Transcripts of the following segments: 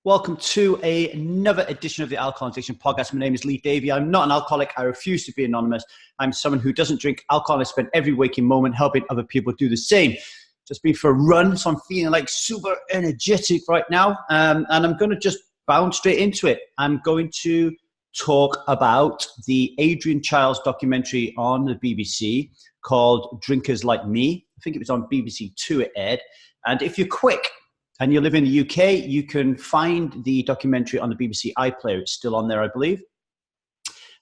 Welcome to another edition of the Alcohol Addiction Podcast. My name is Davy. I'm not an alcoholic. I refuse to be anonymous. I'm someone who doesn't drink alcohol. I spend every waking moment helping other people do the same. Just been for a run, so I'm feeling like super energetic right now. And I'm going to just bounce straight into it. I'm going to talk about the Adrian Chiles documentary on the BBC called Drinkers Like Me. I think it was on BBC Two it aired. And if you're quick, and you live in the UK, you can find the documentary on the BBC iPlayer. It's still on there, I believe.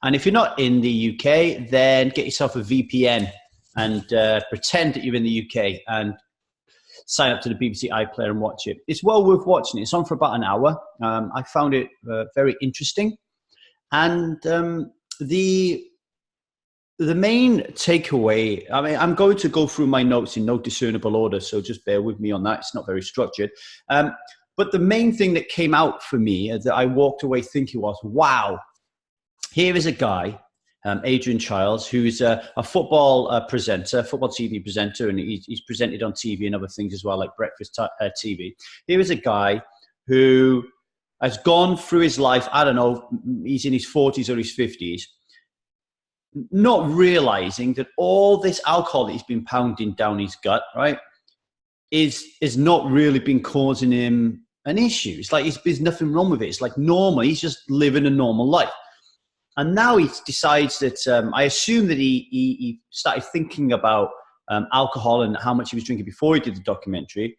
And if you're not in the UK, then get yourself a VPN and pretend that you're in the UK and sign up to the BBC iPlayer and watch it. It's well worth watching. It's on for about an hour. I found it very interesting. And the main takeaway, I mean, I'm going to go through my notes in no discernible order, so just bear with me on that. It's not very structured. But the main thing that came out for me that I walked away thinking was, wow, here is a guy, Adrian Chiles, who's a football presenter, football TV presenter, and he's presented on TV and other things as well, like breakfast TV. Here is a guy who has gone through his life, I don't know, he's in his 40s or his 50s, not realizing that all this alcohol that he's been pounding down his gut, right, is not really been causing him an issue. It's like there's nothing wrong with it. It's like normal. He's just living a normal life. And now he decides that, I assume that he started thinking about alcohol and how much he was drinking before he did the documentary.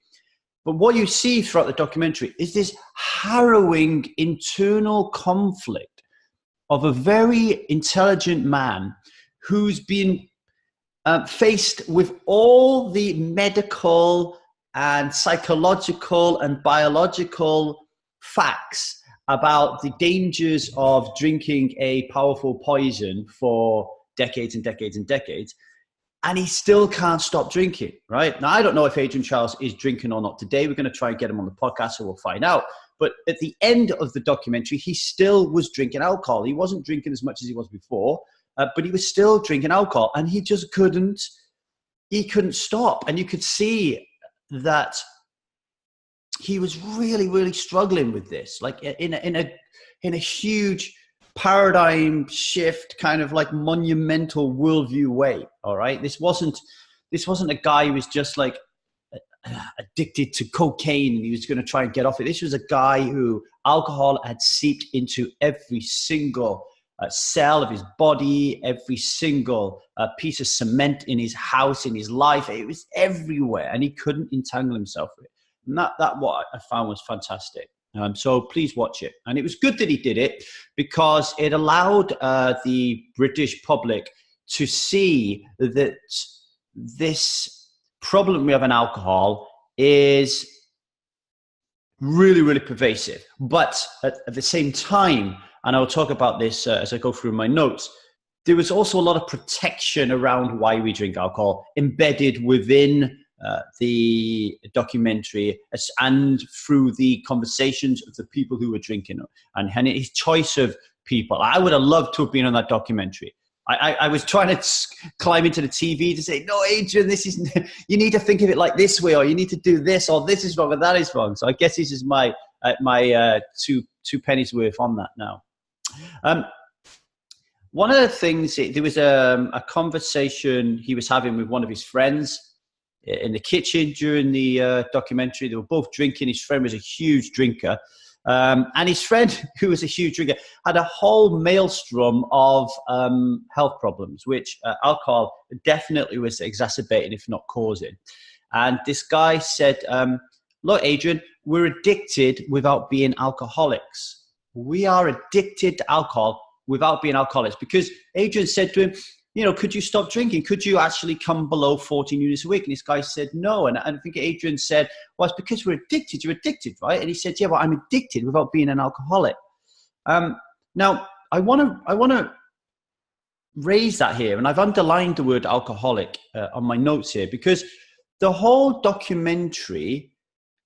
But what you see throughout the documentary is this harrowing internal conflict of a very intelligent man who's been faced with all the medical and psychological and biological facts about the dangers of drinking a powerful poison for decades and decades and decades. And he still can't stop drinking, right? Now, I don't know if Adrian Chiles is drinking or not today. We're going to try and get him on the podcast, so we'll find out. But at the end of the documentary, he still was drinking alcohol. He wasn't drinking as much as he was before, but he was still drinking alcohol. And he just couldn't stop. And you could see that he was really, really struggling with this, like in a huge paradigm shift, kind of like monumental worldview way. All right. This wasn't a guy who was just like addicted to cocaine and he was going to try and get off it. This was a guy who alcohol had seeped into every single cell of his body, every single piece of cement in his house, in his life. It was everywhere and he couldn't entangle himself with it. And that what I found was fantastic. So please watch it. And it was good that he did it because it allowed the British public to see that this problem we have in alcohol is really, really pervasive. But at the same time, and I'll talk about this as I go through my notes, there was also a lot of protection around why we drink alcohol embedded within the documentary and through the conversations of the people who were drinking and his choice of people. I would have loved to have been on that documentary. I was trying to climb into the TV to say, no, Adrian, you need to think of it like this way, or you need to do this, or this is wrong, or that is wrong. So I guess this is my two pennies worth on that now. One of the things, there was a conversation he was having with one of his friends in the kitchen during the documentary. They were both drinking. His friend was a huge drinker. And his friend, who was a huge drinker, had a whole maelstrom of health problems, which alcohol definitely was exacerbating, if not causing. And this guy said, look, Adrian, we're addicted without being alcoholics. We are addicted to alcohol without being alcoholics. Because Adrian said to him, could you stop drinking? Could you actually come below 14 units a week? And this guy said no. And I think Adrian said, well, it's because we're addicted. You're addicted, right? And he said, yeah, well, I'm addicted without being an alcoholic. Now, I want to raise that here. And I've underlined the word alcoholic on my notes here because the whole documentary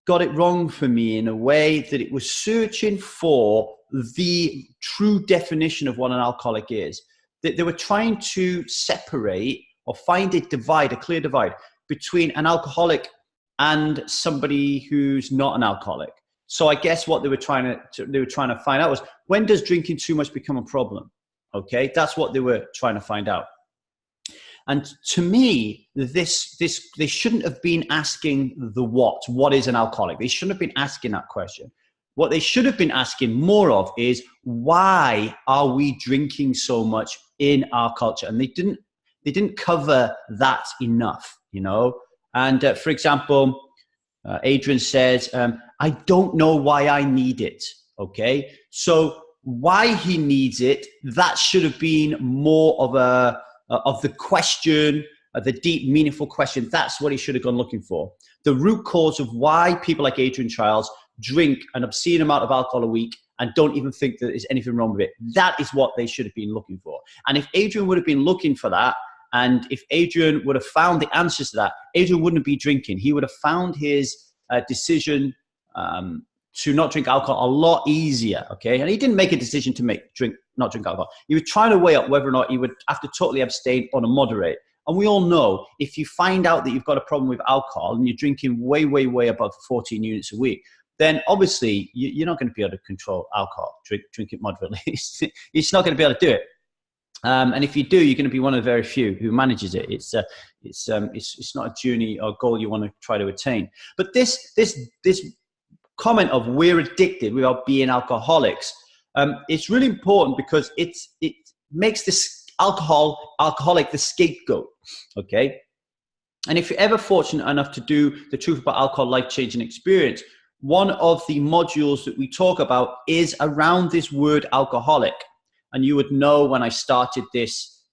got it wrong for me in a way that it was searching for the true definition of what an alcoholic is. They were trying to separate or find a clear divide between an alcoholic and somebody who's not an alcoholic. So I guess what they were trying to find out was, when does drinking too much become a problem? Okay, that's what they were trying to find out. And to me, they shouldn't have been asking the what is an alcoholic? They shouldn't have been asking that question. What they should have been asking more of is, why are we drinking so much in our culture? And they didn't cover that enough, you know. And for example, Adrian says, I don't know why I need it. Okay, so why he needs it, that should have been more of the question, the deep, meaningful question. That's what he should have gone looking for. The root cause of why people like Adrian Chiles drink an obscene amount of alcohol a week and don't even think that there's anything wrong with it. That is what they should have been looking for. And if Adrian would have been looking for that, and if Adrian would have found the answers to that, Adrian wouldn't be drinking. He would have found his decision to not drink alcohol a lot easier, okay? And he didn't make a decision to not drink alcohol. He was trying to weigh up whether or not he would have to totally abstain or to moderate. And we all know, if you find out that you've got a problem with alcohol and you're drinking way, way, way above 14 units a week, then obviously you're not going to be able to control alcohol. Drink it moderately. It's not going to be able to do it. And if you do, you're going to be one of the very few who manages it. It's not a journey or goal you want to try to attain. But this comment of we're addicted without being alcoholics, it's really important, because it makes this alcoholic the scapegoat. Okay. And if you're ever fortunate enough to do the Truth About Alcohol Life-Changing Experience, one of the modules that we talk about is around this word alcoholic. And you would know, when I started this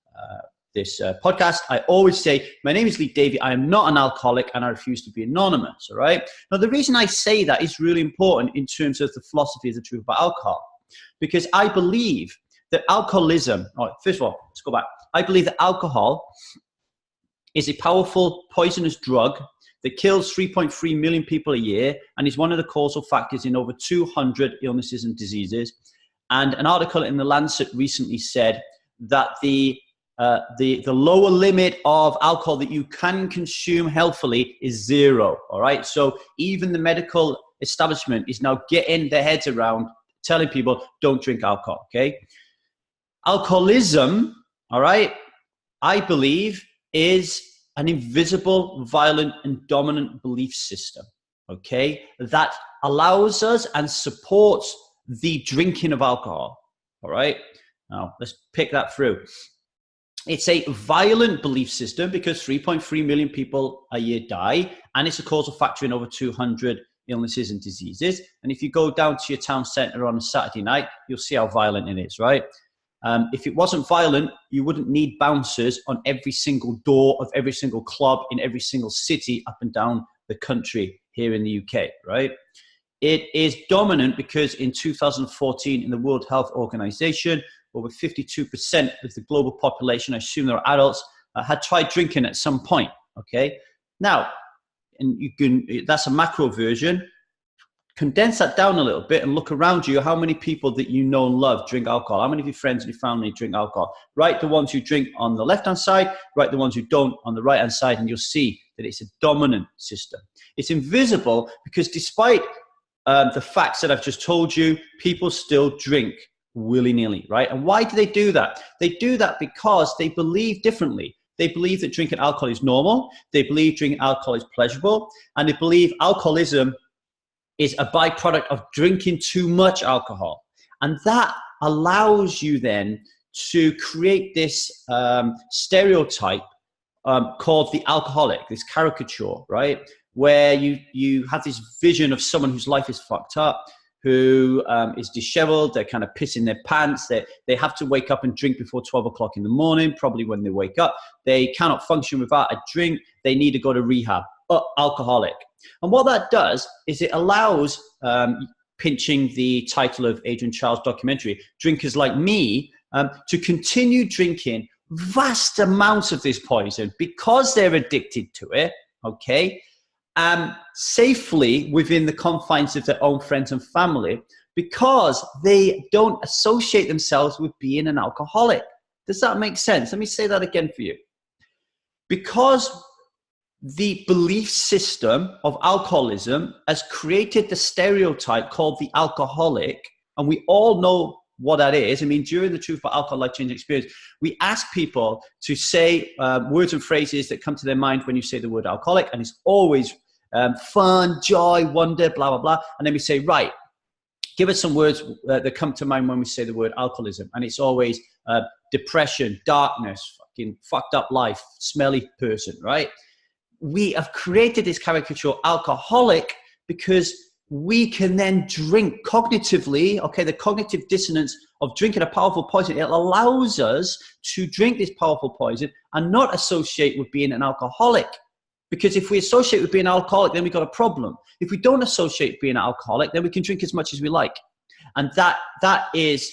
podcast, I always say, my name is Davy. I am not an alcoholic and I refuse to be anonymous. All right. Now, the reason I say that is really important in terms of the philosophy of the Truth About Alcohol, because I believe that alcoholism, first of all, let's go back. I believe that alcohol is a powerful poisonous drug that kills 3.3 million people a year and is one of the causal factors in over 200 illnesses and diseases. And an article in The Lancet recently said that the lower limit of alcohol that you can consume healthfully is 0. All right. So even the medical establishment is now getting their heads around telling people, don't drink alcohol. Okay. Alcoholism, all right, I believe, is an invisible, violent, and dominant belief system. Okay. That allows us and supports the drinking of alcohol. All right. Now let's pick that through. It's a violent belief system because 3.3 million people a year die, and it's a causal factor in over 200 illnesses and diseases. And if you go down to your town center on a Saturday night, you'll see how violent it is, right? If it wasn't violent, you wouldn't need bouncers on every single door of every single club in every single city up and down the country here in the UK, right? It is dominant because in 2014, in the World Health Organization, over 52% of the global population, I assume they're adults, had tried drinking at some point. Okay. Now, and that's a macro version. Condense that down a little bit and look around you. How many people that you know and love drink alcohol? How many of your friends and your family drink alcohol? Write the ones who drink on the left-hand side, write the ones who don't on the right-hand side, and you'll see that it's a dominant system. It's invisible because despite the facts that I've just told you, people still drink willy-nilly, right? And why do they do that? They do that because they believe differently. They believe that drinking alcohol is normal. They believe drinking alcohol is pleasurable. And they believe alcoholism is a byproduct of drinking too much alcohol. And that allows you then to create this stereotype called the alcoholic, this caricature, right? Where you have this vision of someone whose life is fucked up, who is disheveled, they're kind of pissing their pants, they have to wake up and drink before 12 o'clock in the morning, probably when they wake up. They cannot function without a drink. They need to go to rehab. Alcoholic. And what that does is it allows, pinching the title of Adrian Chiles' documentary, drinkers like me, to continue drinking vast amounts of this poison because they're addicted to it, okay, safely within the confines of their own friends and family because they don't associate themselves with being an alcoholic. Does that make sense? Let me say that again for you. Because the belief system of alcoholism has created the stereotype called the alcoholic. And we all know what that is. I mean, during the Truth About Alcohol Life-Changing Experience, we ask people to say words and phrases that come to their mind when you say the word alcoholic. And it's always fun, joy, wonder, blah, blah, blah. And then we say, right, give us some words that come to mind when we say the word alcoholism. And it's always depression, darkness, fucking fucked up life, smelly person, right? We have created this caricature alcoholic because we can then drink cognitively, okay, the cognitive dissonance of drinking a powerful poison. It allows us to drink this powerful poison and not associate with being an alcoholic. Because if we associate with being an alcoholic, then we've got a problem. If we don't associate with being an alcoholic, then we can drink as much as we like. And that is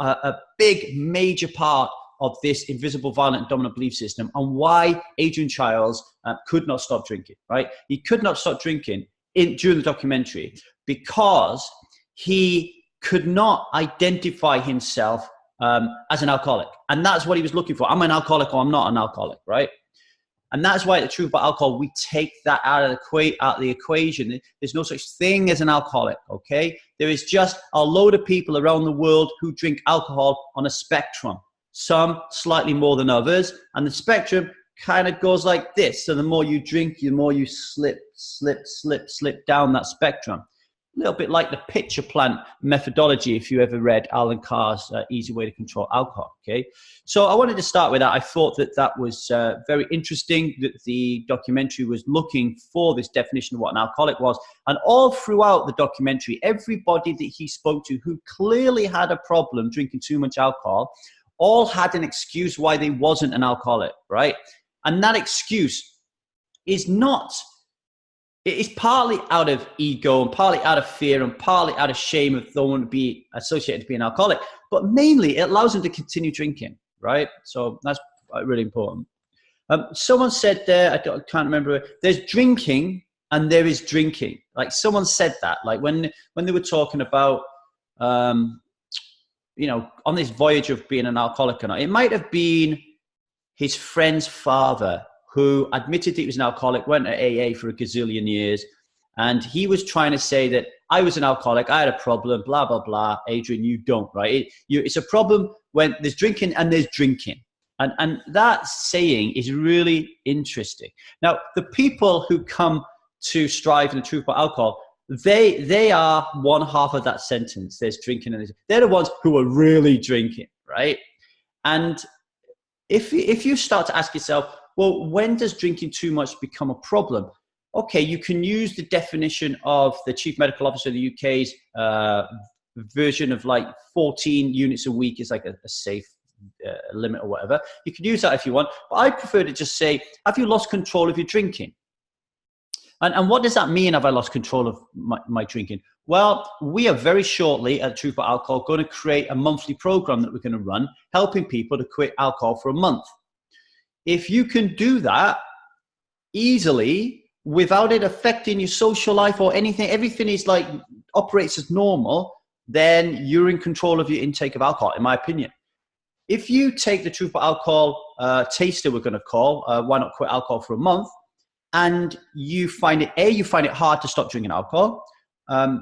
a big, major part of this invisible, violent, and dominant belief system, and why Adrian Chiles could not stop drinking, right? He could not stop drinking during the documentary because he could not identify himself as an alcoholic. And that's what he was looking for. I'm an alcoholic or I'm not an alcoholic, right? And that's why the Truth About Alcohol, we take that out of the equation. There's no such thing as an alcoholic, okay? There is just a load of people around the world who drink alcohol on a spectrum. Some slightly more than others. And the spectrum kind of goes like this. So the more you drink, the more you slip down that spectrum. A little bit like the pitcher plant methodology, if you ever read Alan Carr's Easy Way to Control Alcohol, okay? So I wanted to start with that. I thought that was very interesting, that the documentary was looking for this definition of what an alcoholic was. And all throughout the documentary, everybody that he spoke to who clearly had a problem drinking too much alcohol all had an excuse why they wasn't an alcoholic, right? And that excuse is not... It is partly out of ego and partly out of fear and partly out of shame of don't want to be associated to being an alcoholic, but mainly it allows them to continue drinking, right? So that's really important. Someone said there, I can't remember, there's drinking and there is drinking. Like someone said that, like when they were talking about, you know, on this voyage of being an alcoholic or not, it might have been his friend's father who admitted he was an alcoholic, went to AA for a gazillion years, and he was trying to say that I was an alcoholic, I had a problem, blah, blah, blah. Adrian, you don't, right? It's a problem when there's drinking and there's drinking. And that saying is really interesting. Now, the people who come to strive in the truth about alcohol, they are one half of that sentence. There's drinking and they're the ones who are really drinking, right? And if you start to ask yourself, well, when does drinking too much become a problem? Okay, you can use the definition of the Chief Medical Officer of the UK's version of like 14 units a week is like a safe limit or whatever. You can use that if you want, but I prefer to just say, have you lost control of your drinking? And what does that mean, have I lost control of my drinking? Well, we are very shortly at Truth About Alcohol going to create a monthly program that we're going to run, helping people to quit alcohol for a month. If you can do that easily without it affecting your social life or anything, everything is like operates as normal, then you're in control of your intake of alcohol, in my opinion. If you take the Truth About Alcohol taster, we're going to call, why not quit alcohol for a month, and you find it, you find it hard to stop drinking alcohol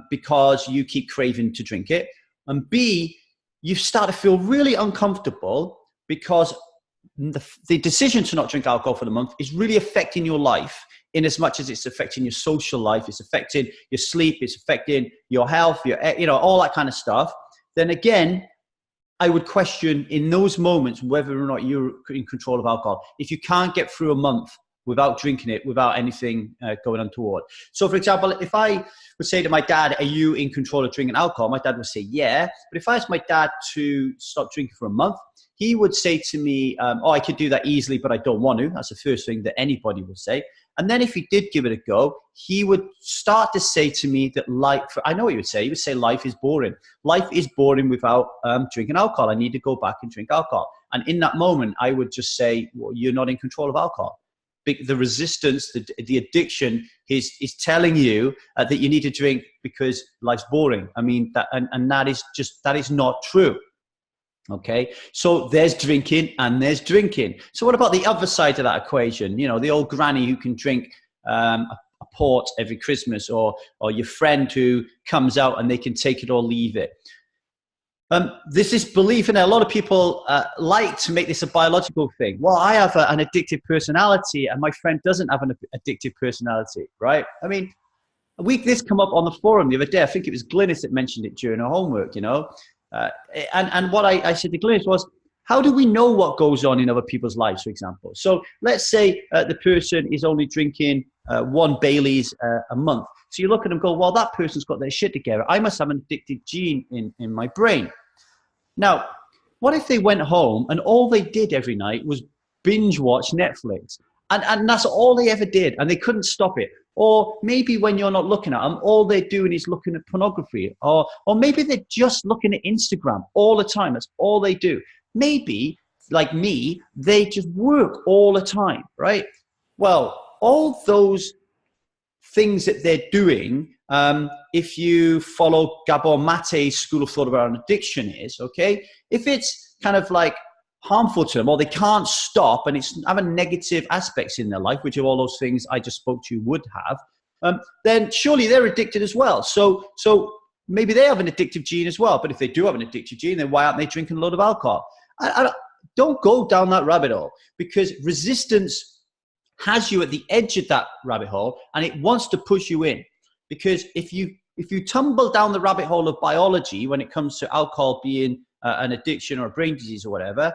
because you keep craving to drink it, and B, you start to feel really uncomfortable because the decision to not drink alcohol for the month is really affecting your life in as much as it's affecting your social life, it's affecting your sleep, it's affecting your health, your, you know, all that kind of stuff. Then again, I would question in those moments whether or not you're in control of alcohol. If you can't get through a month without drinking it, without anything going untoward. So for example, if I would say to my dad, are you in control of drinking alcohol? My dad would say, yeah. But if I asked my dad to stop drinking for a month, he would say to me, oh, I could do that easily, but I don't want to. That's the first thing that anybody will say. And then if he did give it a go, he would start to say to me that life, I know what he would say. He would say life is boring. Life is boring without drinking alcohol. I need to go back and drink alcohol. And in that moment, I would just say, well, you're not in control of alcohol. The resistance, the addiction is telling you that you need to drink because life's boring. I mean, that is not true. Okay, so there's drinking and there's drinking. So what about the other side of that equation? You know, the old granny who can drink a port every Christmas, or your friend who comes out and they can take it or leave it. There's this belief, and a lot of people like to make this a biological thing. Well, I have an addictive personality and my friend doesn't have an addictive personality, right? I mean, this come up on the forum the other day. I think it was Glynis that mentioned it during her homework, you know. And what I said to Glynis was, how do we know what goes on in other people's lives, for example? So let's say the person is only drinking 1 Bailey's a month. So you look at them and go, well, that person's got their shit together. I must have an addictive gene in my brain. Now, what if they went home and all they did every night was binge watch Netflix? And that's all they ever did, and they couldn't stop it. Or maybe when you're not looking at them, all they're doing is looking at pornography. Or maybe they're just looking at Instagram all the time. That's all they do. Maybe, like me, they just work all the time, right? Well, all those things that they're doing, if you follow Gabor Mate's school of thought about addiction is, okay, if it's kind of like harmful to them, or they can't stop, and it's having negative aspects in their life, which are all those things I just spoke to you would have, then surely they're addicted as well. So maybe they have an addictive gene as well. But if they do have an addictive gene, then why aren't they drinking a load of alcohol? I don't go down that rabbit hole, because resistance has you at the edge of that rabbit hole, and it wants to push you in. Because if you tumble down the rabbit hole of biology when it comes to alcohol being an addiction or a brain disease or whatever,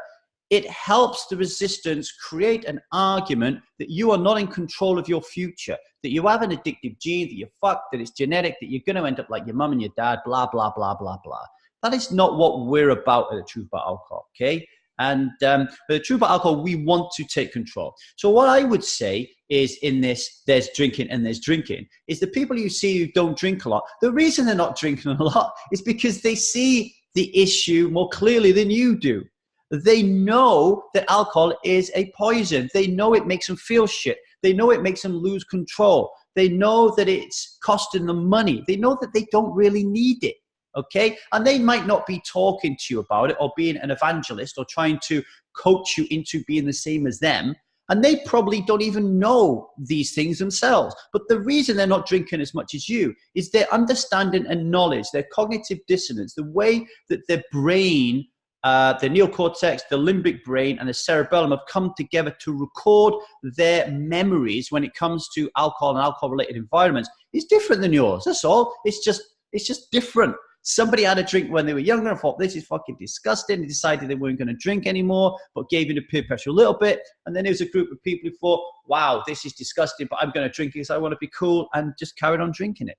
it helps the resistance create an argument that you are not in control of your future, that you have an addictive gene, that you're fucked, that it's genetic, that you're going to end up like your mum and your dad, blah, blah, blah, blah, blah. That is not what we're about at The Truth About Alcohol, okay? And The Truth About Alcohol, we want to take control. So what I would say is, in this, there's drinking and there's drinking, is the people you see who don't drink a lot, the reason they're not drinking a lot is because they see the issue more clearly than you do. They know that alcohol is a poison. They know it makes them feel shit. They know it makes them lose control. They know that it's costing them money. They know that they don't really need it, okay? And they might not be talking to you about it or being an evangelist or trying to coach you into being the same as them. And they probably don't even know these things themselves. But the reason they're not drinking as much as you is their understanding and knowledge, their cognitive dissonance, the way that their brain, the neocortex, the limbic brain, and the cerebellum have come together to record their memories when it comes to alcohol and alcohol-related environments is different than yours. That's all. It's just different. Somebody had a drink when they were younger and thought, this is fucking disgusting. They decided they weren't going to drink anymore, but gave in to peer pressure a little bit. And then there was a group of people who thought, wow, this is disgusting, but I'm going to drink it because I want to be cool, and just carried on drinking it.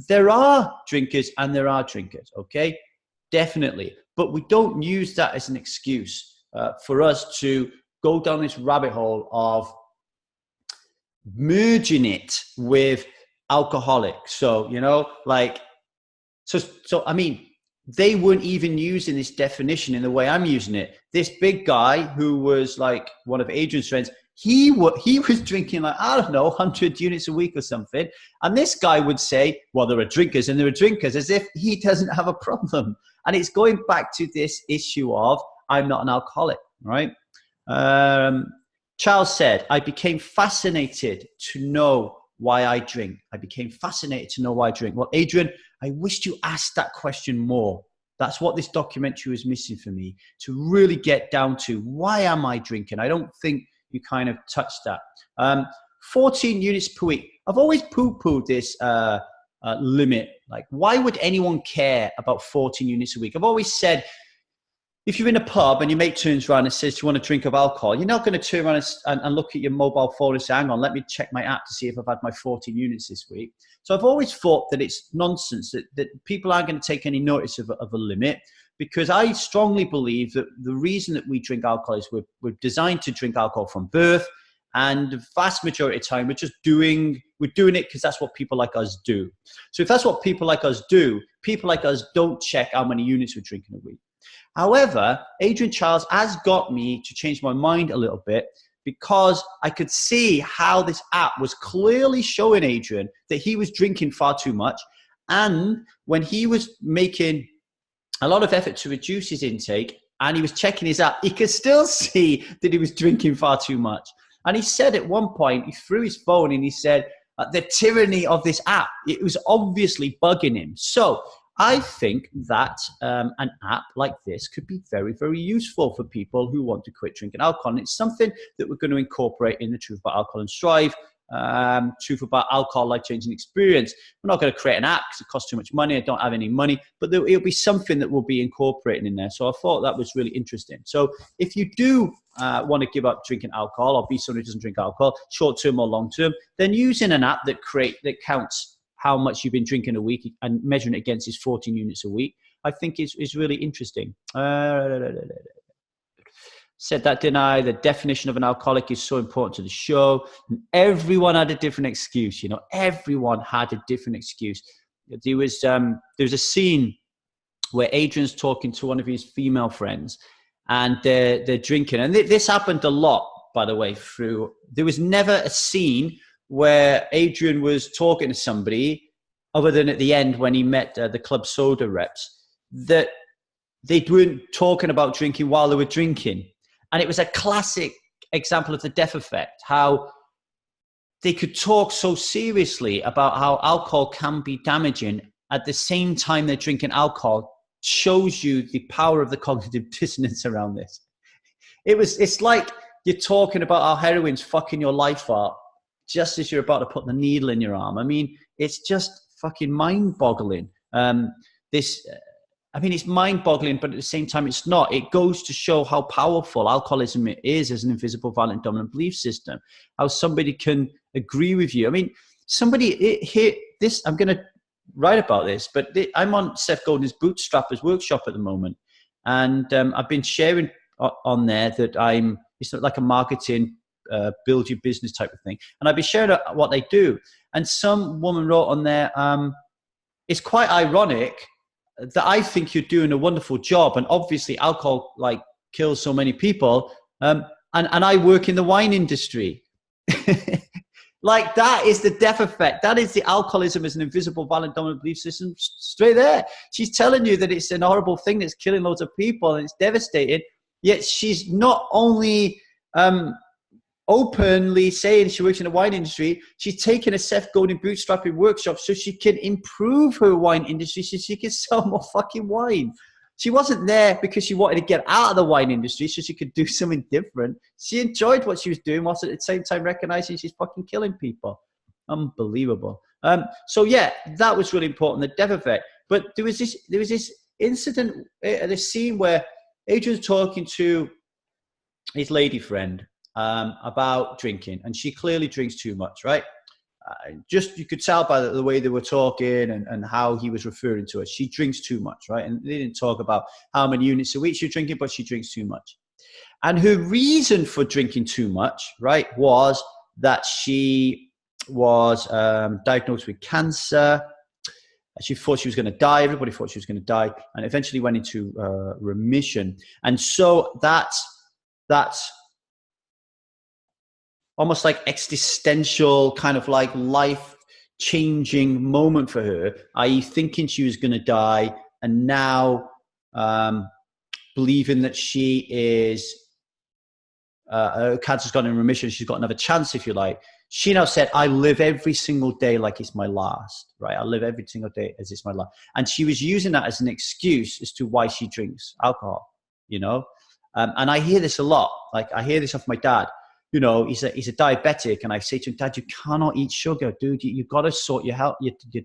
There are drinkers and there are drinkers, okay? Definitely. But we don't use that as an excuse for us to go down this rabbit hole of merging it with alcoholics. So, you know, like, so I mean, they weren't even using this definition in the way I'm using it. This big guy who was like one of Adrian's friends, he was drinking like, I don't know, 100 units a week or something. And this guy would say, well, there are drinkers and there are drinkers, as if he doesn't have a problem. And it's going back to this issue of, I'm not an alcoholic, right? Chiles said, I became fascinated to know why I drink. I became fascinated to know why I drink. Well, Adrian, I wished you asked that question more. That's what this documentary was missing for me, to really get down to, why am I drinking? I don't think you kind of touched that. 14 units per week. I've always poo-pooed this limit. Like, why would anyone care about 14 units a week? I've always said, if you're in a pub and your mate turns around and says, do you want a drink of alcohol? You're not going to turn around and look at your mobile phone and say, hang on, let me check my app to see if I've had my 14 units this week. So I've always thought that it's nonsense, that people aren't going to take any notice of a limit, because I strongly believe that the reason that we drink alcohol is we're designed to drink alcohol from birth. And the vast majority of the time, we're doing it because that's what people like us do. So if that's what people like us do, people like us don't check how many units we're drinking a week. However, Adrian Chiles has got me to change my mind a little bit, because I could see how this app was clearly showing Adrian that he was drinking far too much. And when he was making a lot of effort to reduce his intake, and he was checking his app. He could still see that he was drinking far too much. And he said at one point, he threw his phone and he said, the tyranny of this app, it was obviously bugging him. So I think that an app like this could be very, very useful for people who want to quit drinking alcohol. And it's something that we're going to incorporate in the Truth About Alcohol and Strive, Truth About Alcohol Life-Changing Experience. We're not going to create an app because it costs too much money. I don't have any money, but it'll be something that we'll be incorporating in there. So I thought that was really interesting. So if you do want to give up drinking alcohol or be someone who doesn't drink alcohol, short-term or long-term, then using an app that counts how much you've been drinking a week and measuring it against his 14 units a week, I think is really interesting. Said that, didn't I? The definition of an alcoholic is so important to the show. And everyone had a different excuse. Everyone had a different excuse. There was a scene where Adrian's talking to one of his female friends, and they're drinking. And this happened a lot, by the way. There was never a scene where Adrian was talking to somebody, other than at the end when he met the club soda reps, that they weren't talking about drinking while they were drinking. And it was a classic example of the death effect, how they could talk so seriously about how alcohol can be damaging at the same time they're drinking alcohol. Shows you the power of the cognitive dissonance around this. It's like you're talking about how heroin's fucking your life up just as you're about to put the needle in your arm. I mean, it's just fucking mind-boggling. It's mind-boggling, but at the same time, it's not. It goes to show how powerful alcoholism is as an invisible, violent, dominant belief system. How somebody can agree with you. I mean, I'm going to write about this, but I'm on Seth Godin's Bootstrappers workshop at the moment. And I've been sharing on there that it's not like a marketing build your business type of thing. And I've been sharing what they do. And some woman wrote on there, it's quite ironic that I think you're doing a wonderful job. And obviously alcohol kills so many people. And I work in the wine industry. That is the death effect. That is the alcoholism as an invisible, violent, dominant belief system straight there. She's telling you that it's an horrible thing that's killing loads of people and it's devastating. Yet she's not only openly saying she works in the wine industry, she's taking a Seth Godin bootstrapping workshop so she can improve her wine industry so she can sell more fucking wine. She wasn't there because she wanted to get out of the wine industry so she could do something different. She enjoyed what she was doing whilst at the same time recognizing she's fucking killing people. Unbelievable. So yeah, that was really important, the death effect. But there was this incident, this scene where Adrian's talking to his lady friend about drinking, and she clearly drinks too much, right? You could tell by the way they were talking and how he was referring to her. She drinks too much, right? And they didn't talk about how many units a week she's drinking, but she drinks too much. And her reason for drinking too much, right, was that she was diagnosed with cancer. She thought she was going to die. Everybody thought she was going to die, and eventually went into remission. And so that's almost like existential kind of like life-changing moment for her, i.e. thinking she was going to die and now believing that she is, her cancer's gone in remission, she's got another chance, if you like. She now said, I live every single day like it's my last, right? I live every single day as it's my last. And she was using that as an excuse as to why she drinks alcohol, And I hear this a lot. I hear this off my dad. He's a diabetic, and I say to him, Dad, you cannot eat sugar, dude. You've got to sort your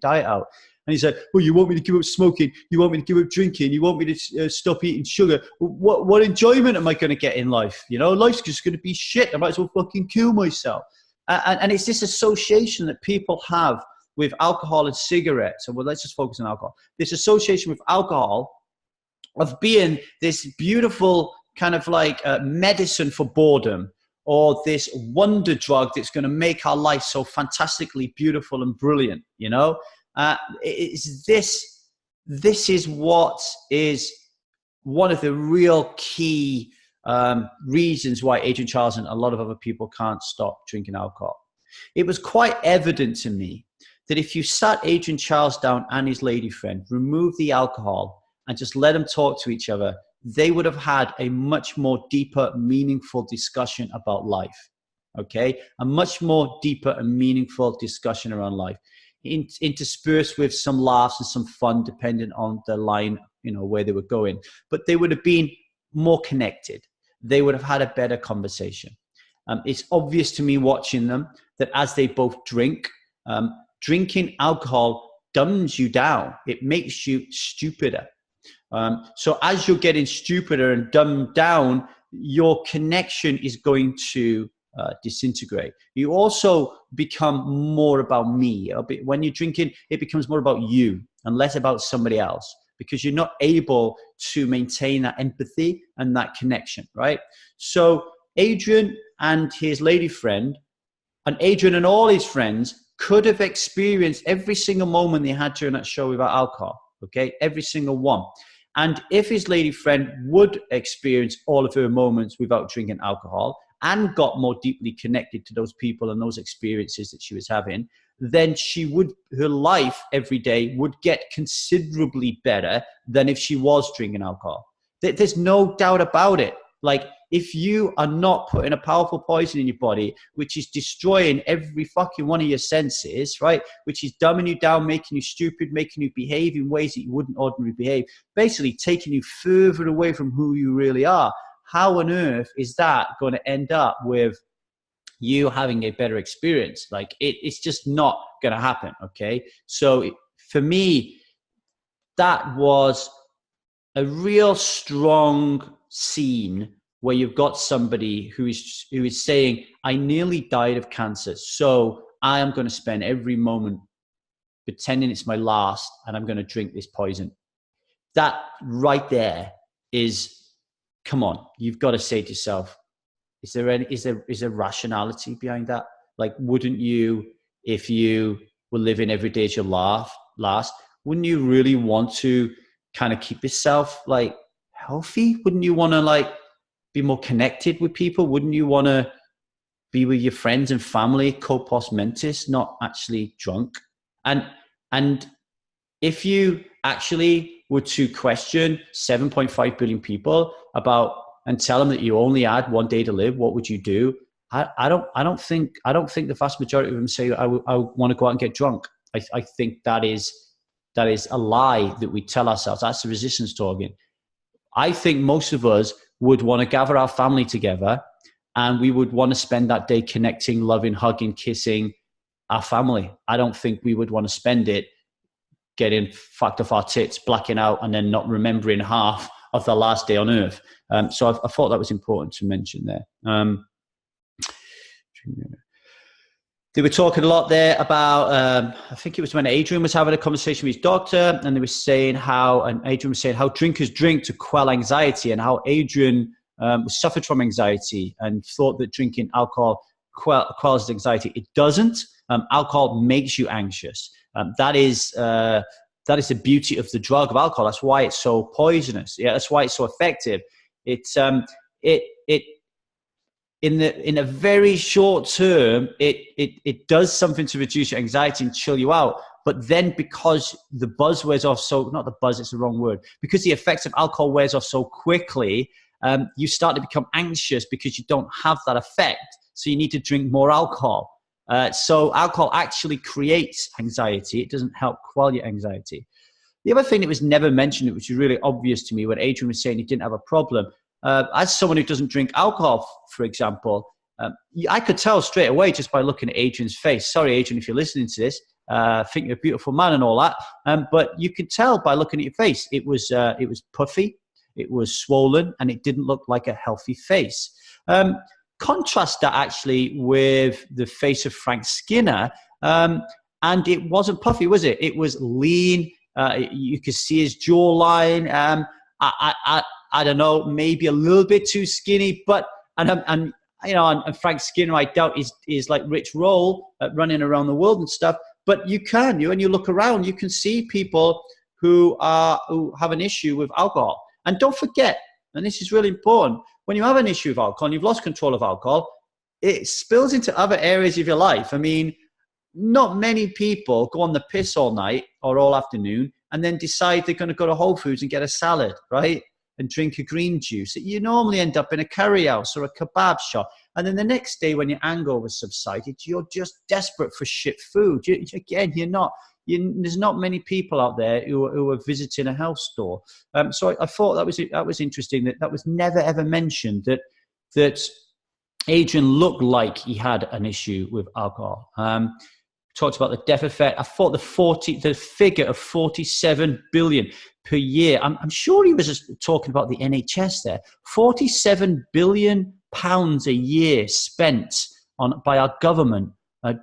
diet out. And he's like, well, you want me to give up smoking? You want me to give up drinking? You want me to stop eating sugar? What enjoyment am I going to get in life? Life's just going to be shit. I might as well fucking kill myself. And it's this association that people have with alcohol and cigarettes. And let's just focus on alcohol. This association with alcohol of being this beautiful kind of medicine for boredom, or this wonder drug that's going to make our life so fantastically beautiful and brilliant, This is what is one of the real key reasons why Adrian Chiles and a lot of other people can't stop drinking alcohol. It was quite evident to me that if you sat Adrian Chiles down and his lady friend, remove the alcohol, and just let them talk to each other, they would have had a much more deeper, meaningful discussion about life. Okay, a much more deeper and meaningful discussion around life, interspersed with some laughs and some fun, depending on the line, where they were going. But they would have been more connected. They would have had a better conversation. It's obvious to me watching them that as they both drink, drinking alcohol dumbs you down. It makes you stupider. So as you're getting stupider and dumbed down, your connection is going to disintegrate. You also become more about me. When you're drinking, it becomes more about you and less about somebody else, because you're not able to maintain that empathy and that connection, right? So Adrian and his lady friend, and Adrian and all his friends, could have experienced every single moment they had during that show without alcohol, okay? Every single one. And if his lady friend would experience all of her moments without drinking alcohol and got more deeply connected to those people and those experiences that she was having, then her life every day would get considerably better than if she was drinking alcohol. There's no doubt about it. Like, if you are not putting a powerful poison in your body, which is destroying every fucking one of your senses, right? Which is dumbing you down, making you stupid, making you behave in ways that you wouldn't ordinarily behave, basically taking you further away from who you really are. How on earth is that going to end up with you having a better experience? Like, it's just not going to happen, okay? So for me, that was a real strong scene where you've got somebody who is saying, I nearly died of cancer, so I am going to spend every moment pretending it's my last, and I'm going to drink this poison. That right there is, come on, you've got to say to yourself, is there rationality behind that? Like, wouldn't you, if you were living every day as your last, wouldn't you really want to kind of keep yourself like healthy? Wouldn't you want to like be more connected with people? Wouldn't you want to be with your friends and family, corpus mentis, not actually drunk? And if you actually were to question 7.5 billion people and tell them that you only had one day to live, what would you do? I don't think the vast majority of them say I want to go out and get drunk. I think that is a lie that we tell ourselves. That's the resistance talking. I think most of us would want to gather our family together, and we would want to spend that day connecting, loving, hugging, kissing our family. I don't think we would want to spend it getting fucked off our tits, blacking out, and then not remembering half of the last day on earth. So I thought that was important to mention there. They were talking a lot there about, I think it was when Adrian was having a conversation with his doctor, and Adrian was saying how drinkers drink to quell anxiety, and how Adrian suffered from anxiety and thought that drinking alcohol quells anxiety. It doesn't. Alcohol makes you anxious. That is the beauty of the drug of alcohol. That's why it's so poisonous. Yeah, that's why it's so effective. In a very short term, it does something to reduce your anxiety and chill you out. But then, because the buzz wears off, not the buzz, it's the wrong word, because the effects of alcohol wears off so quickly, you start to become anxious because you don't have that effect. So you need to drink more alcohol. So alcohol actually creates anxiety. It doesn't help quell your anxiety. The other thing that was never mentioned, which was really obvious to me when Adrian was saying he didn't have a problem, as someone who doesn't drink alcohol, for example, I could tell straight away just by looking at Adrian's face. Sorry, Adrian, if you're listening to this, I think you're a beautiful man and all that. But you could tell by looking at your face, it was puffy, it was swollen, and it didn't look like a healthy face. Contrast that actually with the face of Frank Skinner, and it wasn't puffy, was it? It was lean. You could see his jawline. I don't know, maybe a little bit too skinny, but and Frank Skinner, I doubt is like Rich Roll running around the world and stuff. But when you look around, you can see people who have an issue with alcohol. And don't forget, and this is really important, when you have an issue with alcohol and you've lost control of alcohol, it spills into other areas of your life. I mean, not many people go on the piss all night or all afternoon and then decide they're going to go to Whole Foods and get a salad, right? And drink a green juice. You normally end up in a curry house or a kebab shop. And then the next day when your hangover subsided, you're just desperate for shit food. There's not many people out there who are visiting a health store. So I thought that was interesting that was never ever mentioned, that Adrian looked like he had an issue with alcohol. Talked about the death effect. I thought the figure of 47 billion per year. I'm sure he was just talking about the NHS there. 47 billion pounds a year spent by our government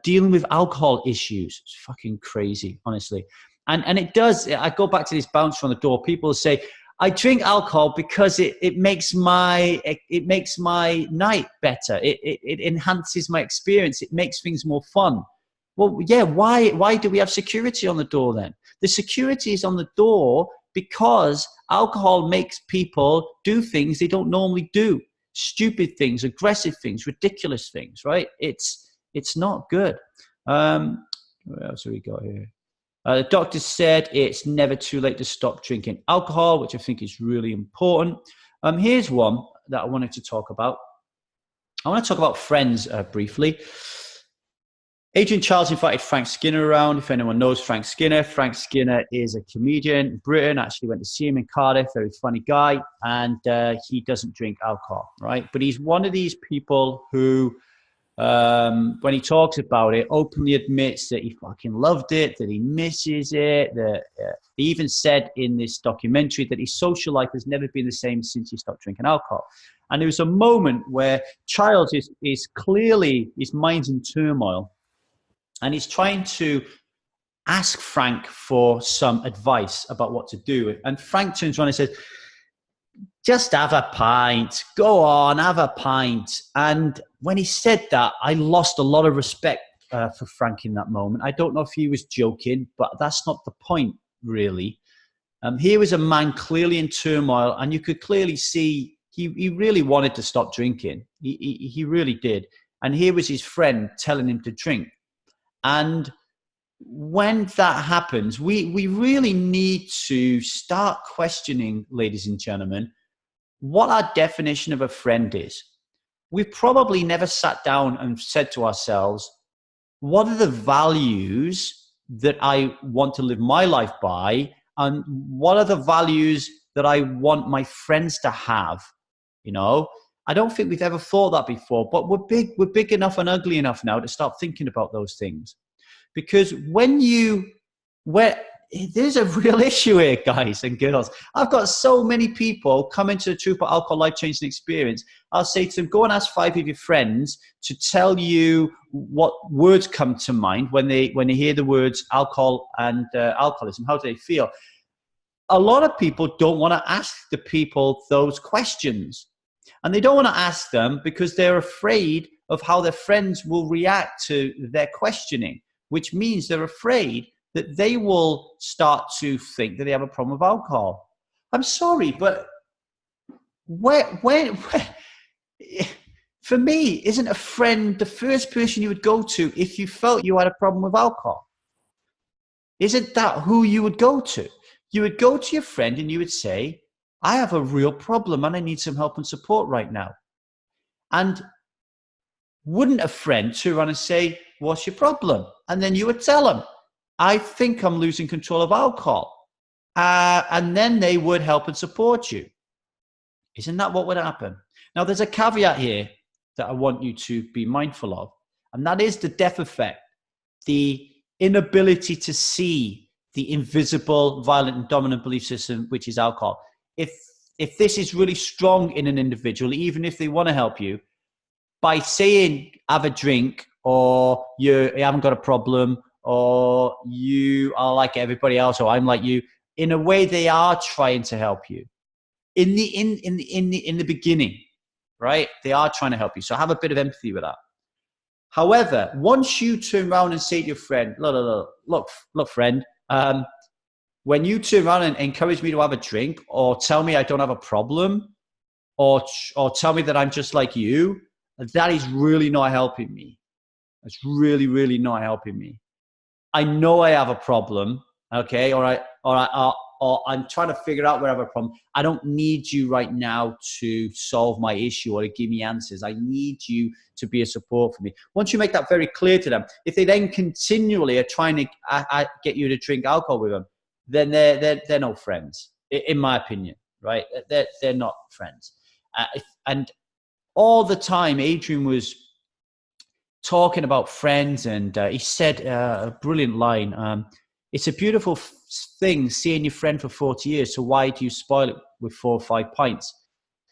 dealing with alcohol issues. It's fucking crazy, honestly. And it does. I go back to this bouncer on the door. People say, I drink alcohol because it makes my night better. It enhances my experience. It makes things more fun. Well, yeah, why do we have security on the door then? The security is on the door because alcohol makes people do things they don't normally do. Stupid things, aggressive things, ridiculous things, right? It's not good. What else have we got here? The doctor said it's never too late to stop drinking alcohol, which I think is really important. Here's one that I wanted to talk about. I want to talk about friends briefly. Adrian Chiles invited Frank Skinner around. If anyone knows Frank Skinner is a comedian in Britain. I actually went to see him in Cardiff, very funny guy, and he doesn't drink alcohol, right? But he's one of these people who, when he talks about it, openly admits that he fucking loved it, that he misses it. He even said in this documentary that his social life has never been the same since he stopped drinking alcohol. And there was a moment where Chiles is clearly, his mind's in turmoil, and he's trying to ask Frank for some advice about what to do. And Frank turns around and says, just have a pint. Go on, have a pint. And when he said that, I lost a lot of respect for Frank in that moment. I don't know if he was joking, but that's not the point, really. Here was a man clearly in turmoil, and you could clearly see he really wanted to stop drinking. He really did. And here was his friend telling him to drink. And when that happens, we really need to start questioning, ladies and gentlemen, what our definition of a friend is. We've probably never sat down and said to ourselves, what are the values that I want to live my life by? And what are the values that I want my friends to have? You know, I don't think we've ever thought that before, but we're big enough and ugly enough now to start thinking about those things. Because there's a real issue here, guys and girls. I've got so many people come into the TTAA Alcohol Life-Changing Experience. I'll say to them, go and ask 5 of your friends to tell you what words come to mind when they hear the words alcohol and alcoholism. How do they feel? A lot of people don't want to ask the people those questions. And they don't want to ask them because they're afraid of how their friends will react to their questioning, which means they're afraid that they will start to think that they have a problem with alcohol. I'm sorry, but where for me, isn't a friend the first person you would go to if you felt you had a problem with alcohol? Isn't that who you would go to? You would go to your friend and you would say, I have a real problem and I need some help and support right now. And wouldn't a friend turn around and say, what's your problem? And then you would tell them, I think I'm losing control of alcohol. And then they would help and support you. Isn't that what would happen? Now, there's a caveat here that I want you to be mindful of, and that is the death effect, the inability to see the invisible, violent, and dominant belief system, which is alcohol. If this is really strong in an individual, even if they want to help you, by saying have a drink, or you haven't got a problem, or you are like everybody else, or I'm like you, in a way they are trying to help you. In the beginning, right? They are trying to help you. So have a bit of empathy with that. However, once you turn around and say to your friend, look, friend, when you turn around and encourage me to have a drink, or tell me I don't have a problem, or tell me that I'm just like you, that is really not helping me. It's really, really not helping me. I know I have a problem, okay? All right. or I'm trying to figure out where I have a problem. I don't need you right now to solve my issue or to give me answers. I need you to be a support for me. Once you make that very clear to them, if they then continually are trying to get you to drink alcohol with them, then they're no friends, in my opinion, right? They're not friends. And all the time, Adrian was talking about friends, and he said a brilliant line. It's a beautiful thing seeing your friend for 40 years, so why do you spoil it with 4 or 5 pints?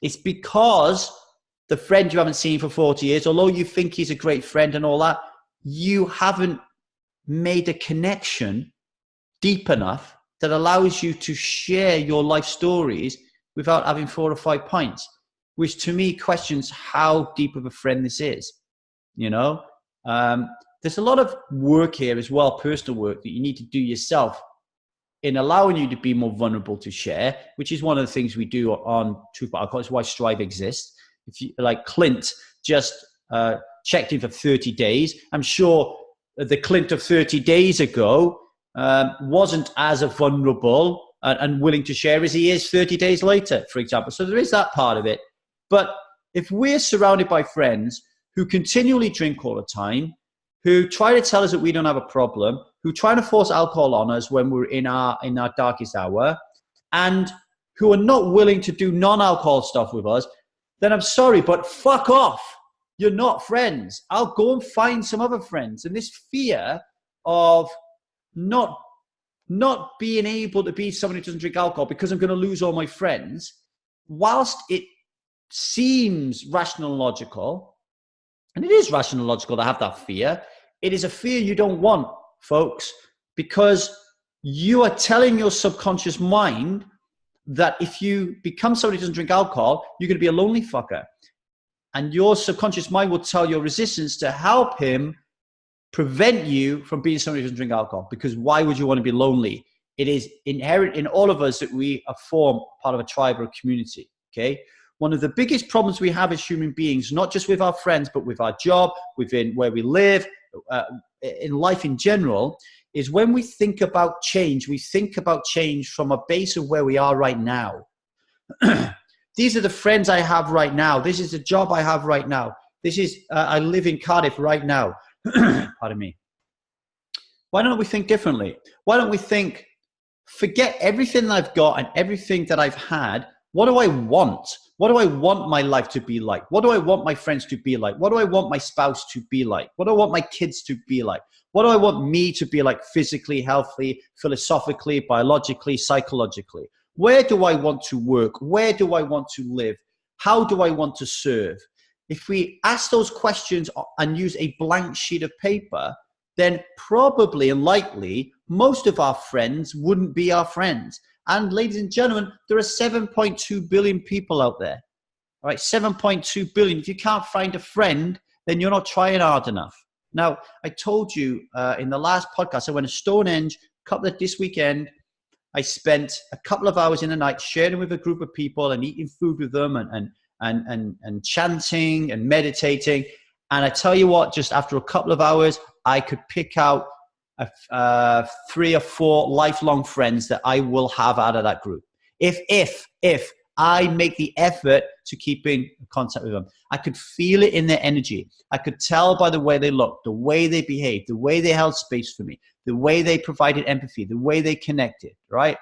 It's because the friend you haven't seen for 40 years, although you think he's a great friend and all that, you haven't made a connection deep enough that allows you to share your life stories without having 4 or 5 pints, which to me questions how deep of a friend this is. There's a lot of work here as well, personal work, that you need to do yourself in allowing you to be more vulnerable to share, which is one of the things we do on Truth About Alcohol. It's why Strive exists. If you, like Clint just checked in for 30 days, I'm sure the Clint of 30 days ago wasn't as vulnerable and willing to share as he is 30 days later, for example. So there is that part of it. But if we're surrounded by friends who continually drink all the time, who try to tell us that we don't have a problem, who try to force alcohol on us when we're in our darkest hour, and who are not willing to do non-alcohol stuff with us, then I'm sorry, but fuck off. You're not friends. I'll go and find some other friends. And this fear of not being able to be someone who doesn't drink alcohol because I'm going to lose all my friends, whilst it seems rational and logical, and it is rational and logical to have that fear, it is a fear you don't want, folks, because you are telling your subconscious mind that if you become somebody who doesn't drink alcohol, you're going to be a lonely fucker. And your subconscious mind will tell your resistance to help him prevent you from being somebody who doesn't drink alcohol, because why would you want to be lonely? It is inherent in all of us that we form part of a tribe or a community, okay? One of the biggest problems we have as human beings, not just with our friends, but with our job, within where we live, in life in general, is when we think about change, we think about change from a base of where we are right now. These are the friends I have right now. This is the job I have right now. This is, I live in Cardiff right now. Pardon me. Why don't we think differently? Why don't we think, forget everything I've got and everything that I've had. What do I want? What do I want my life to be like? What do I want my friends to be like? What do I want my spouse to be like? What do I want my kids to be like? What do I want me to be like physically, healthy, philosophically, biologically, psychologically? Where do I want to work? Where do I want to live? How do I want to serve? If we ask those questions and use a blank sheet of paper, then probably and likely most of our friends wouldn't be our friends. And ladies and gentlemen, there are 7.2 billion people out there. All right, 7.2 billion. If you can't find a friend, then you're not trying hard enough. Now, I told you in the last podcast, I went to Stonehenge this weekend. I spent a couple of hours in the night sharing with a group of people and eating food with them and chanting and meditating. And I tell you what, just after a couple of hours, I could pick out 3 or 4 lifelong friends that I will have out of that group. If I make the effort to keep in contact with them, I could feel it in their energy. I could tell by the way they looked, the way they behaved, the way they held space for me, the way they provided empathy, the way they connected, right?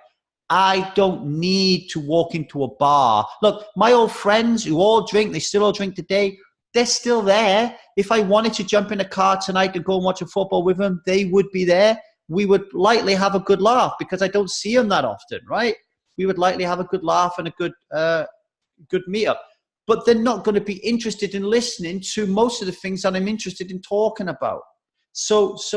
I don't need to walk into a bar. Look, my old friends who all drink, they still all drink today, they're still there. If I wanted to jump in a car tonight and go and watch a football with them, they would be there. We would likely have a good laugh because I don't see them that often, right? We would likely have a good laugh and a good meetup. But they're not going to be interested in listening to most of the things that I'm interested in talking about. So it's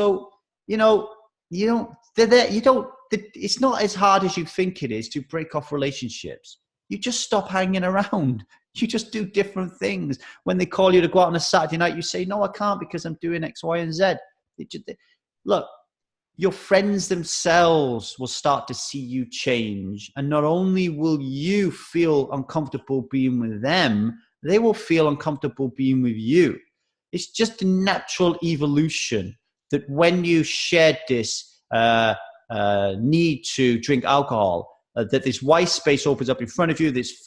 not as hard as you think it is to break off relationships. You just stop hanging around. You just do different things. When they call you to go out on a Saturday night, you say, no, I can't because I'm doing X, Y, and Z. Look, your friends themselves will start to see you change. And not only will you feel uncomfortable being with them, they will feel uncomfortable being with you. It's just a natural evolution that when you shared this need to drink alcohol, that this white space opens up in front of you, this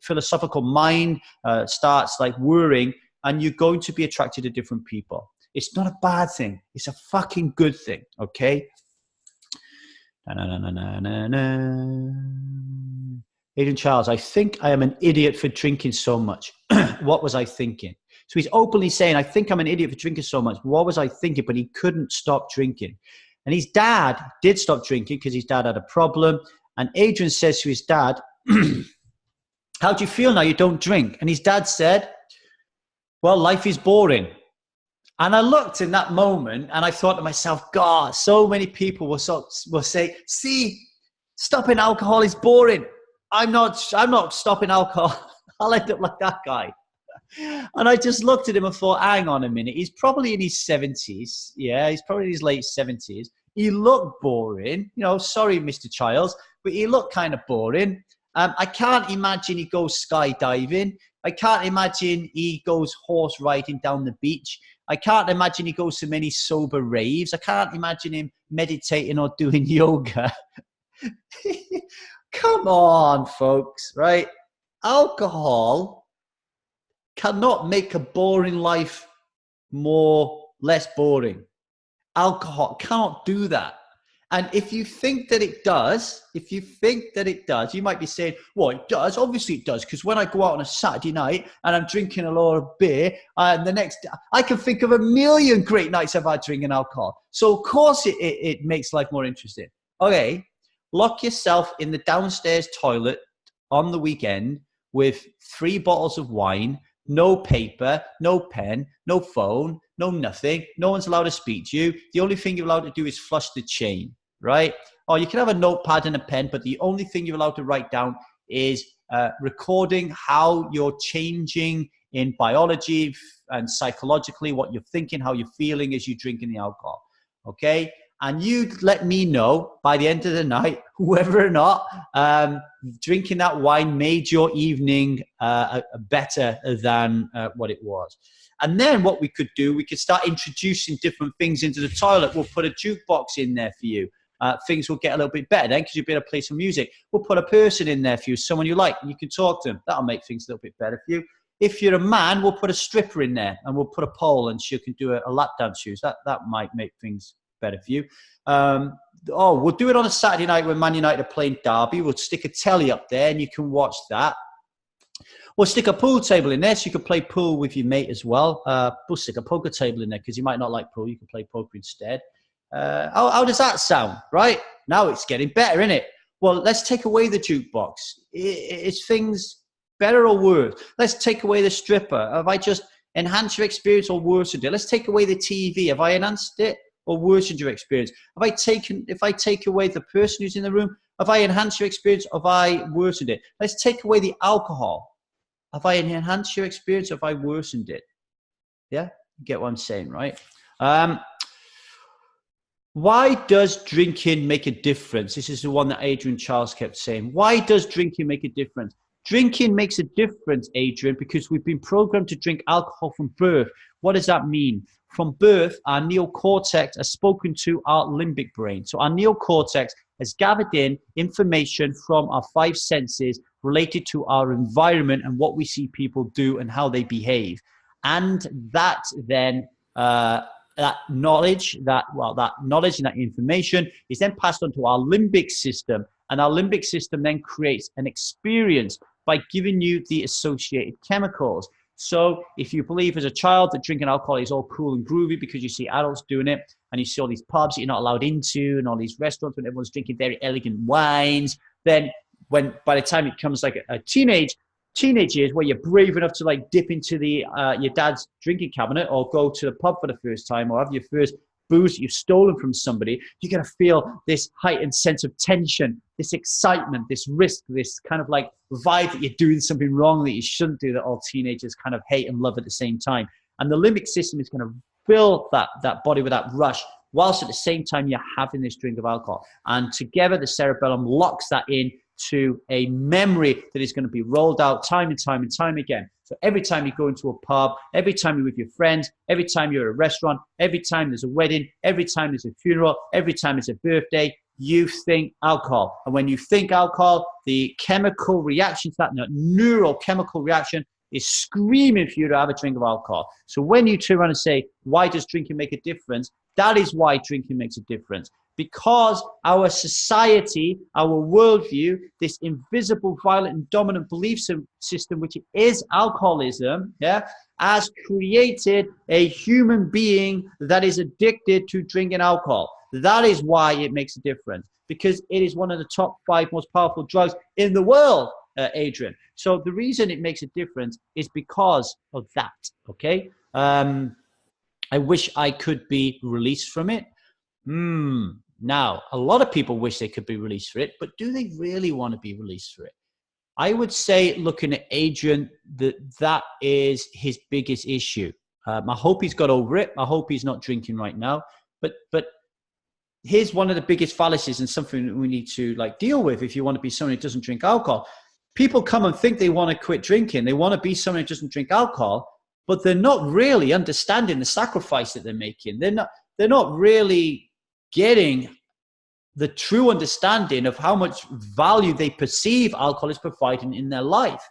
philosophical mind starts like whirring, and you're going to be attracted to different people. It's not a bad thing. It's a fucking good thing, okay? Adrian Chiles, I think I am an idiot for drinking so much. What was I thinking? So he's openly saying, I think I'm an idiot for drinking so much. What was I thinking? But he couldn't stop drinking. And his dad did stop drinking because his dad had a problem. And Adrian says to his dad, how do you feel now you don't drink? And his dad said, well, life is boring. And I looked in that moment and I thought to myself, God, so many people will say, see, stopping alcohol is boring. I'm not stopping alcohol. I'll end up like that guy. And I just looked at him and thought, hang on a minute. He's probably in his 70s. Yeah, he's probably in his late 70s. He looked boring. You know, sorry, Mr. Chiles, but he looked kind of boring. I can't imagine he goes skydiving. I can't imagine he goes horse riding down the beach. I can't imagine he goes to many sober raves. I can't imagine him meditating or doing yoga. Come on, folks, right? Alcohol cannot make a boring life less boring. Alcohol cannot do that. And if you think that it does, you might be saying, well, it does. Obviously it does. Because when I go out on a Saturday night and I'm drinking a lot of beer, and the next day, I can think of a million great nights I've had drinking alcohol. So of course it makes life more interesting. Okay, lock yourself in the downstairs toilet on the weekend with 3 bottles of wine, no paper, no pen, no phone, no nothing. No one's allowed to speak to you. The only thing you're allowed to do is flush the chain, right? Or you can have a notepad and a pen, but the only thing you're allowed to write down is recording how you're changing in biology and psychologically, what you're thinking, how you're feeling as you're drinking the alcohol, okay? And you let me know by the end of the night whether or not drinking that wine made your evening better than what it was. And then what we could do, we could start introducing different things into the toilet. We'll put a jukebox in there for you. Things will get a little bit better then because you'll be able to play some music. We'll put a person in there for you, someone you like, and you can talk to them. That'll make things a little bit better for you. If you're a man, we'll put a stripper in there and we'll put a pole and she can do a lap dance shoes. That might make things better for you. We'll do it on a Saturday night when Man United are playing Derby. We'll stick a telly up there and you can watch that. We'll stick a pool table in there so you can play pool with your mate as well. We'll stick a poker table in there because you might not like pool. You can play poker instead. How does that sound, right? Now it's getting better, isn't it? Well, let's take away the jukebox. Is things better or worse? Let's take away the stripper. Have I just enhanced your experience or worsened it? Let's take away the TV. Have I enhanced it or worsened your experience? If I take away the person who's in the room, have I enhanced your experience or have I worsened it? Let's take away the alcohol. Have I enhanced your experience or have I worsened it? Yeah, you get what I'm saying, right? Why does drinking make a difference? This is the one that Adrian Chiles kept saying. Why does drinking make a difference? Drinking makes a difference, Adrian, because we've been programmed to drink alcohol from birth. What does that mean? From birth, our neocortex has spoken to our limbic brain. So our neocortex has gathered in information from our 5 senses related to our environment and what we see people do and how they behave. And that then, that knowledge and that information is then passed on to our limbic system. And our limbic system then creates an experience by giving you the associated chemicals. So if you believe as a child that drinking alcohol is all cool and groovy because you see adults doing it and you see all these pubs that you're not allowed into and all these restaurants when everyone's drinking very elegant wines, then by the time it comes like a teenage years where you're brave enough to like dip into the your dad's drinking cabinet or go to the pub for the first time or have your first booze that you've stolen from somebody, you're going to feel this heightened sense of tension, this excitement, this risk, this kind of like vibe that you're doing something wrong that you shouldn't do, that all teenagers kind of hate and love at the same time. And the limbic system is going to fill that body with that rush whilst at the same time you're having this drink of alcohol. And together the cerebellum locks that in to a memory that is going to be rolled out time and time and time again. So every time you go into a pub, every time you're with your friends, every time you're at a restaurant, every time there's a wedding, every time there's a funeral, every time it's a birthday, you think alcohol. And when you think alcohol, the chemical reaction to that, neurochemical reaction, is screaming for you to have a drink of alcohol. So when you turn around and say, why does drinking make a difference? That is why drinking makes a difference. Because our society, our worldview, this invisible, violent, and dominant belief system, which is alcoholism, has created a human being that is addicted to drinking alcohol. That is why it makes a difference, because it is one of the top 5 most powerful drugs in the world, Adrian. So the reason it makes a difference is because of that, okay? I wish I could be released from it. Now, a lot of people wish they could be released for it, but do they really want to be released for it? I would say, looking at Adrian, that is his biggest issue. I hope he's got over it. I hope he's not drinking right now. But here's one of the biggest fallacies, and something that we need to deal with if you want to be someone who doesn't drink alcohol. People come and think they want to quit drinking. They want to be someone who doesn't drink alcohol, but they're not really understanding the sacrifice that they're making. They're not really getting the true understanding of how much value they perceive alcohol is providing in their life.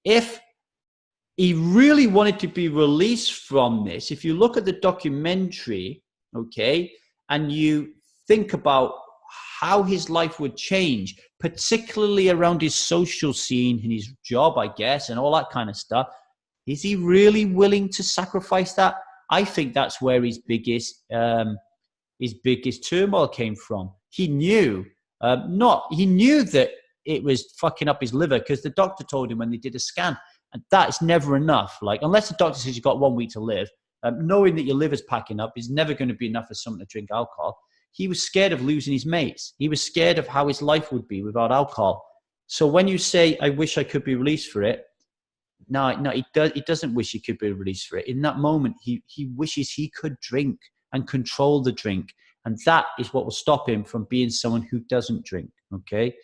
If he really wanted to be released from this, if you look at the documentary, okay, and you think about how his life would change, particularly around his social scene and his job, I guess, and all that kind of stuff, is he really willing to sacrifice that? I think that's where his biggest turmoil came from. He knew that it was fucking up his liver, because the doctor told him when they did a scan, and that is never enough. Unless the doctor says you've got 1 week to live, knowing that your liver's packing up is never going to be enough for someone to drink alcohol. He was scared of losing his mates. He was scared of how his life would be without alcohol. So when you say, I wish I could be released for it, no, he doesn't wish he could be released for it. In that moment, he wishes he could drink and control the drink. And that is what will stop him from being someone who doesn't drink, okay?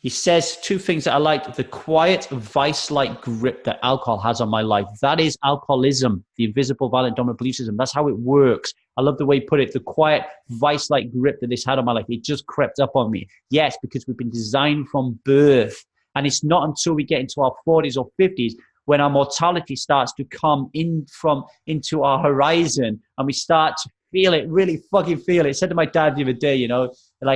He says 2 things that I liked: the quiet, vice-like grip that alcohol has on my life. That is alcoholism, the invisible, violent, dominant belief system. That's how it works. I love the way he put it. The quiet, vice-like grip that this had on my life, it just crept up on me. Yes, because we've been designed from birth. And it's not until we get into our 40s or 50s when our mortality starts to come into our horizon, and we start to feel it, really fucking feel it. I said to my dad the other day,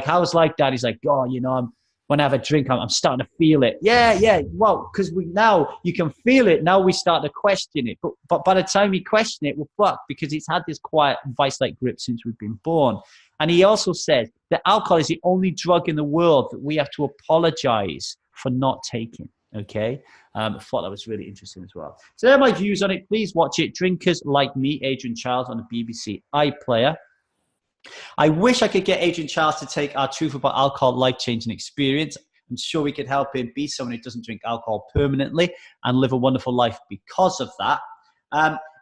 how's life, Dad? He's like, when I have a drink, I'm starting to feel it. Yeah. Well, because now you can feel it. Now we start to question it. But by the time we question it, we're fucked, because it's had this quiet, vice-like grip since we've been born. And he also says that alcohol is the only drug in the world that we have to apologize for not taking. Okay? I thought that was really interesting as well. So there are my views on it. Please watch it. Drinkers Like Me, Adrian Chiles, on the BBC iPlayer. I wish I could get Adrian Chiles to take our Truth About Alcohol Life-Changing Experience. I'm sure we could help him be someone who doesn't drink alcohol permanently and live a wonderful life because of that.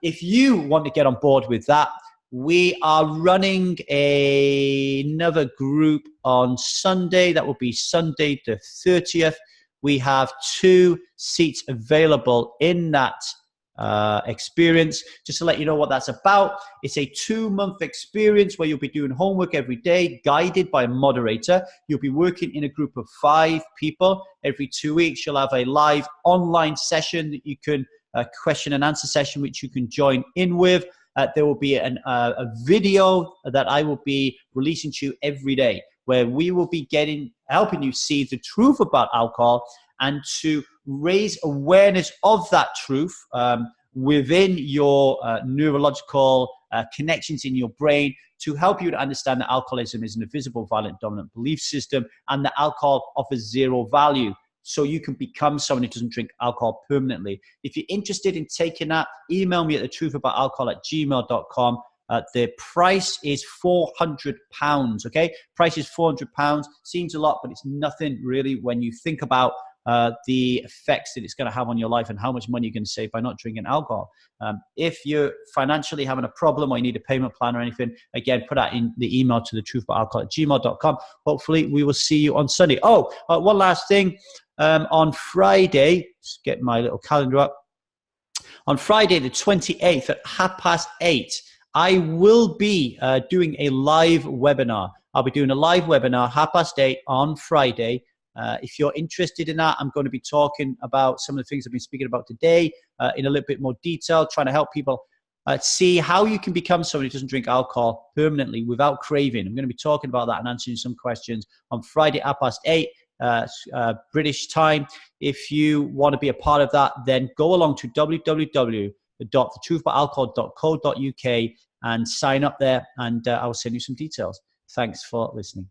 If you want to get on board with that, we are running another group on Sunday. That will be Sunday the 30th. We have 2 seats available in that experience. Just to let you know what that's about, it's a 2-month experience where you'll be doing homework every day, guided by a moderator. You'll be working in a group of 5 people. Every 2 weeks, you'll have a live online session that you can question and answer session, which you can join in with. There will be a video that I will be releasing to you every day, where we will be helping you see the truth about alcohol and to raise awareness of that truth within your neurological connections in your brain, to help you to understand that alcoholism is an invisible, violent, dominant belief system, and that alcohol offers 0 value. So you can become someone who doesn't drink alcohol permanently. If you're interested in taking that, email me at thetruthaboutalcohol@gmail.com. The price is £400, okay? Price is £400. Seems a lot, but it's nothing really when you think about the effects that it's going to have on your life and how much money you're going to save by not drinking alcohol. If you're financially having a problem or you need a payment plan or anything, again, put that in the email to thetruthaboutalcohol@gmail.com. Hopefully we will see you on Sunday. One last thing. On Friday, just get my little calendar up. On Friday, the 28th at 8:30, I will be doing a live webinar. I'll be doing a live webinar 8:30 on Friday. If you're interested in that, I'm going to be talking about some of the things I've been speaking about today in a little bit more detail, trying to help people see how you can become somebody who doesn't drink alcohol permanently without craving. I'm going to be talking about that and answering some questions on Friday at 8:30. British time. If you want to be a part of that, then go along to www.thetruthaboutalcohol.co.uk and sign up there, and I will send you some details. Thanks for listening.